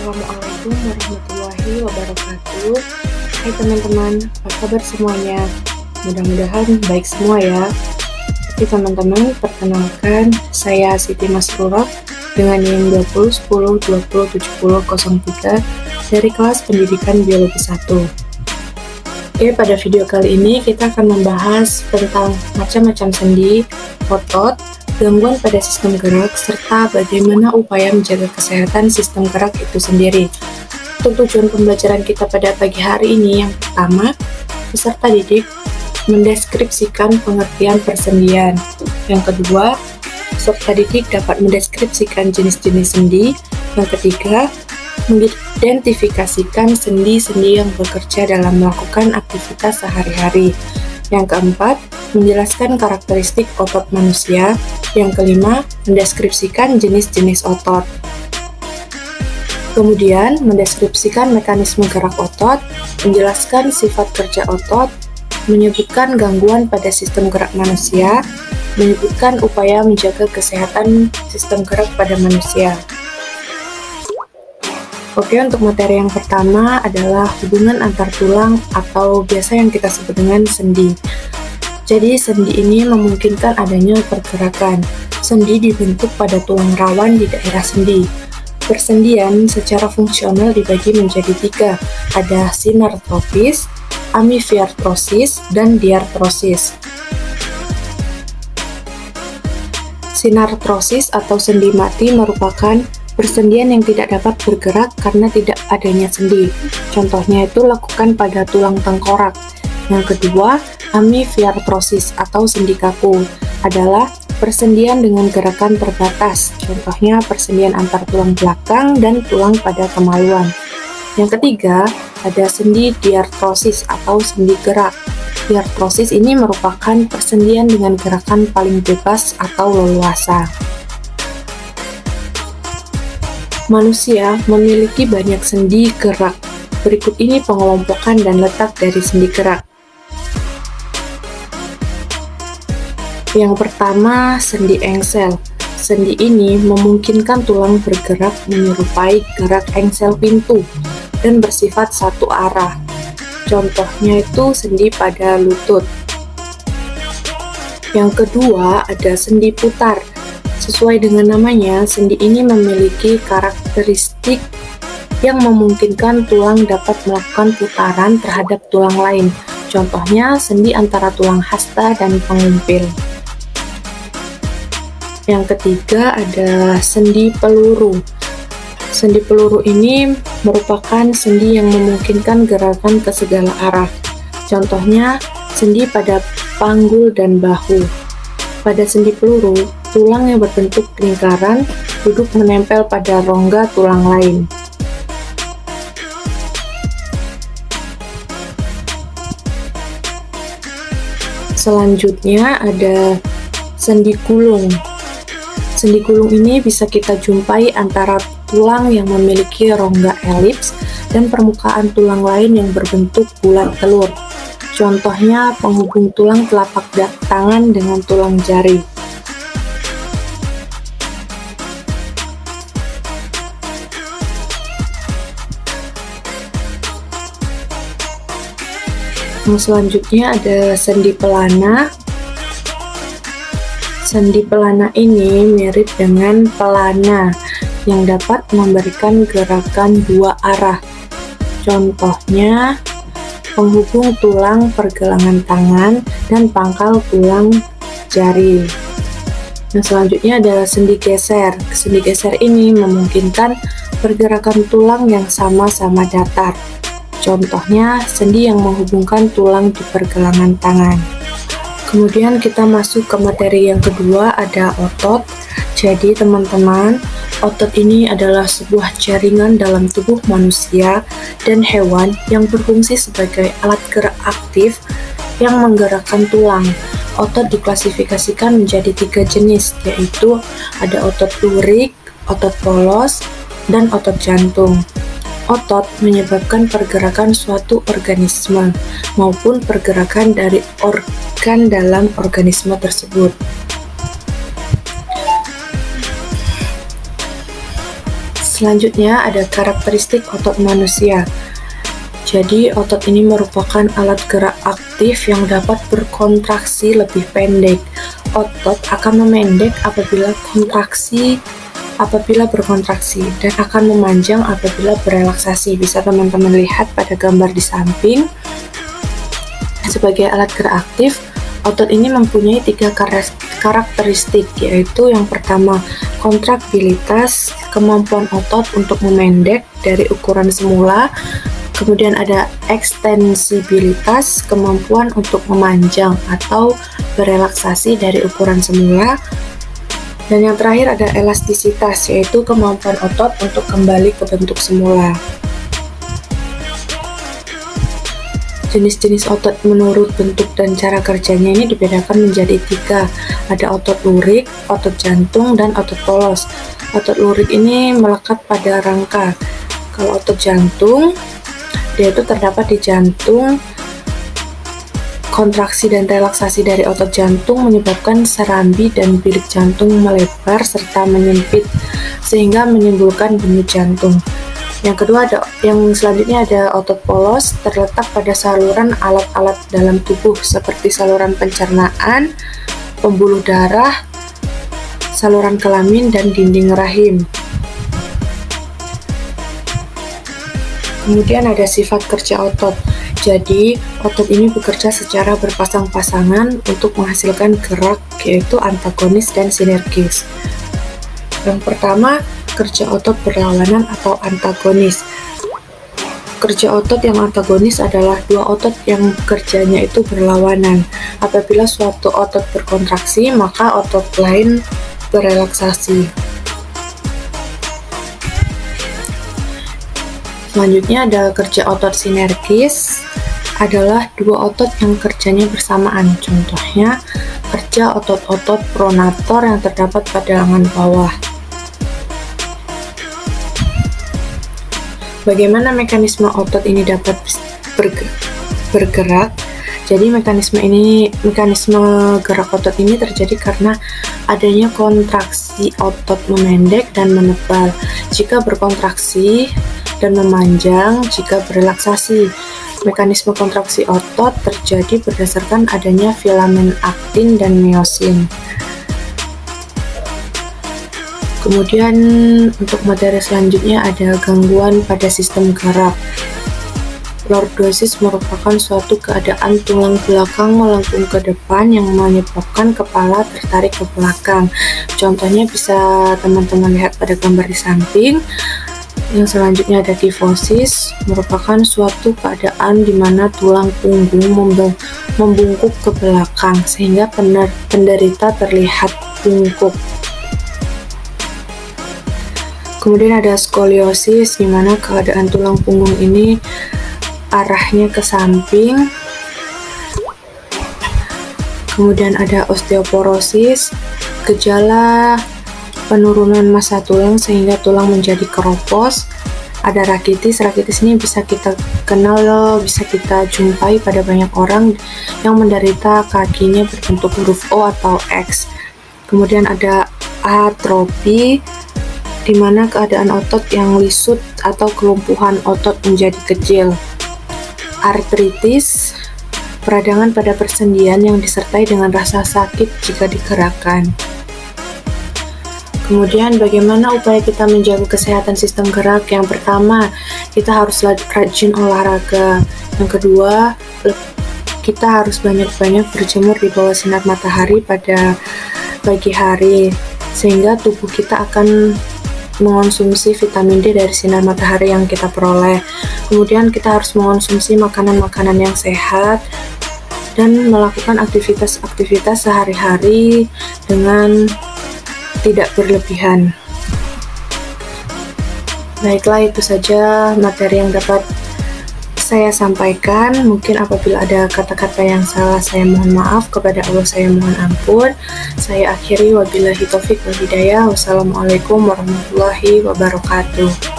Assalamualaikum warahmatullahi wabarakatuh. Hai teman-teman, apa kabar semuanya? Mudah-mudahan baik semua ya. Oke teman-teman, perkenalkan saya Siti Masrurah dengan NIM 2010207003 dari kelas Pendidikan Biologi 1. Oke, pada video kali ini kita akan membahas tentang macam-macam sendi, otot, gangguan pada sistem gerak, serta bagaimana upaya menjaga kesehatan sistem gerak itu sendiri. Untuk tujuan pembelajaran kita pada pagi hari ini, yang pertama, peserta didik mendeskripsikan pengertian persendian. Yang kedua, peserta didik dapat mendeskripsikan jenis-jenis sendi. Yang ketiga, mengidentifikasikan sendi-sendi yang bekerja dalam melakukan aktivitas sehari-hari. Yang keempat, menjelaskan karakteristik otot manusia. Yang kelima, mendeskripsikan jenis-jenis otot. Kemudian, mendeskripsikan mekanisme gerak otot, menjelaskan sifat kerja otot, menyebutkan gangguan pada sistem gerak manusia, menyebutkan upaya menjaga kesehatan sistem gerak pada manusia. Oke, untuk materi yang pertama adalah hubungan antar tulang atau biasa yang kita sebut dengan sendi. Jadi, sendi ini memungkinkan adanya pergerakan. Sendi dibentuk pada tulang rawan di daerah sendi. Persendian secara fungsional dibagi menjadi 3. Ada sinartrofis, amifiartrosis, dan diartrosis. Sinartrosis atau sendi mati merupakan persendian yang tidak dapat bergerak karena tidak adanya sendi. Contohnya itu lakukan pada tulang tengkorak. Yang kedua, amifiartrosis atau sendi kaku adalah persendian dengan gerakan terbatas. Contohnya persendian antar tulang belakang dan tulang pada kemaluan. Yang ketiga, ada sendi diartrosis atau sendi gerak. Diartrosis ini merupakan persendian dengan gerakan paling bebas atau leluasa. Manusia memiliki banyak sendi gerak. Berikut ini pengelompokan dan letak dari sendi gerak. Yang pertama, sendi engsel. Sendi ini memungkinkan tulang bergerak menyerupai gerak engsel pintu dan bersifat satu arah. Contohnya itu sendi pada lutut. Yang kedua, ada sendi putar. Sesuai dengan namanya, sendi ini memiliki karakteristik yang memungkinkan tulang dapat melakukan putaran terhadap tulang lain. Contohnya, sendi antara tulang hasta dan pengumpil. Yang ketiga, ada sendi peluru. Sendi peluru ini merupakan sendi yang memungkinkan gerakan ke segala arah. Contohnya, sendi pada panggul dan bahu. Pada sendi peluru, tulang yang berbentuk lingkaran duduk menempel pada rongga tulang lain. Selanjutnya ada sendi gulung. Sendi gulung ini bisa kita jumpai antara tulang yang memiliki rongga elips dan permukaan tulang lain yang berbentuk bulat telur. Contohnya penghubung tulang telapak tangan dengan tulang jari. Yang selanjutnya ada sendi pelana. Sendi pelana ini mirip dengan pelana yang dapat memberikan gerakan dua arah. Contohnya penghubung tulang pergelangan tangan dan pangkal tulang jari. Yang selanjutnya adalah sendi geser. Sendi geser ini memungkinkan pergerakan tulang yang sama-sama datar. Contohnya, sendi yang menghubungkan tulang di pergelangan tangan. Kemudian kita masuk ke materi yang kedua, ada otot. Jadi teman-teman, otot ini adalah sebuah jaringan dalam tubuh manusia dan hewan yang berfungsi sebagai alat gerak aktif yang menggerakkan tulang. Otot diklasifikasikan menjadi 3 jenis, yaitu ada otot lurik, otot polos, dan otot jantung. Otot menyebabkan pergerakan suatu organisme maupun pergerakan dari organ dalam organisme tersebut. Selanjutnya ada karakteristik otot manusia. Jadi otot ini merupakan alat gerak aktif yang dapat berkontraksi lebih pendek. Otot akan memendek apabila berkontraksi dan akan memanjang apabila berelaksasi. Bisa teman-teman lihat pada gambar di samping. Sebagai alat gerak aktif, otot ini mempunyai 3 karakteristik, yaitu yang pertama, kontraktilitas, kemampuan otot untuk memendek dari ukuran semula. Kemudian ada ekstensibilitas, kemampuan untuk memanjang atau berelaksasi dari ukuran semula. Dan yang terakhir ada elastisitas, yaitu kemampuan otot untuk kembali ke bentuk semula. Jenis-jenis otot menurut bentuk dan cara kerjanya ini dibedakan menjadi 3. Ada otot lurik, otot jantung, dan otot polos. Otot lurik ini melekat pada rangka. Kalau otot jantung, dia itu terdapat di jantung. Kontraksi dan relaksasi dari otot jantung menyebabkan serambi dan bilik jantung melebar serta menyempit, sehingga menimbulkan denyut jantung. Yang selanjutnya ada otot polos, terletak pada saluran alat-alat dalam tubuh seperti saluran pencernaan, pembuluh darah, saluran kelamin, dan dinding rahim. Kemudian ada sifat kerja otot. Jadi, otot ini bekerja secara berpasang-pasangan untuk menghasilkan gerak, yaitu antagonis dan sinergis. Yang pertama, kerja otot berlawanan atau antagonis. Kerja otot yang antagonis adalah 2 otot yang kerjanya itu berlawanan. Apabila suatu otot berkontraksi, maka otot lain berelaksasi. Selanjutnya ada kerja otot sinergis, adalah 2 otot yang kerjanya bersamaan. Contohnya, kerja otot-otot pronator yang terdapat pada lengan bawah. Bagaimana mekanisme otot ini dapat bergerak? Jadi mekanisme gerak otot ini terjadi karena adanya kontraksi otot memendek dan menebal jika berkontraksi dan memanjang jika berelaksasi. Mekanisme kontraksi otot terjadi berdasarkan adanya filamen aktin dan miosin. Kemudian untuk materi selanjutnya ada gangguan pada sistem gerak. Lordosis merupakan suatu keadaan tulang belakang melengkung ke depan yang menyebabkan kepala tertarik ke belakang. Contohnya bisa teman-teman lihat pada gambar di samping. Yang selanjutnya ada kifosis, merupakan suatu keadaan di mana tulang punggung membungkuk ke belakang sehingga penderita terlihat bungkuk. Kemudian ada skoliosis, di mana keadaan tulang punggung ini arahnya ke samping. Kemudian ada osteoporosis, gejala penurunan massa tulang sehingga tulang menjadi keropos. Ada rakitis ini bisa kita kenal, bisa kita jumpai pada banyak orang yang menderita kakinya berbentuk huruf O atau X. Kemudian ada atrofi, di mana keadaan otot yang lisut atau kelumpuhan otot menjadi kecil. Artritis, peradangan pada persendian yang disertai dengan rasa sakit jika digerakkan. Kemudian bagaimana upaya kita menjaga kesehatan sistem gerak? Yang pertama, kita harus rajin olahraga. Yang kedua, kita harus banyak-banyak berjemur di bawah sinar matahari pada pagi hari, sehingga tubuh kita akan mengonsumsi vitamin D dari sinar matahari yang kita peroleh. Kemudian kita harus mengonsumsi makanan-makanan yang sehat dan melakukan aktivitas sehari-hari dengan tidak berlebihan. Baiklah, itu saja materi yang dapat saya sampaikan. Mungkin apabila ada kata-kata yang salah, saya mohon maaf. Kepada Allah saya mohon ampun. Saya akhiri, wabillahi taufik wal hidayah. Wassalamualaikum warahmatullahi wabarakatuh.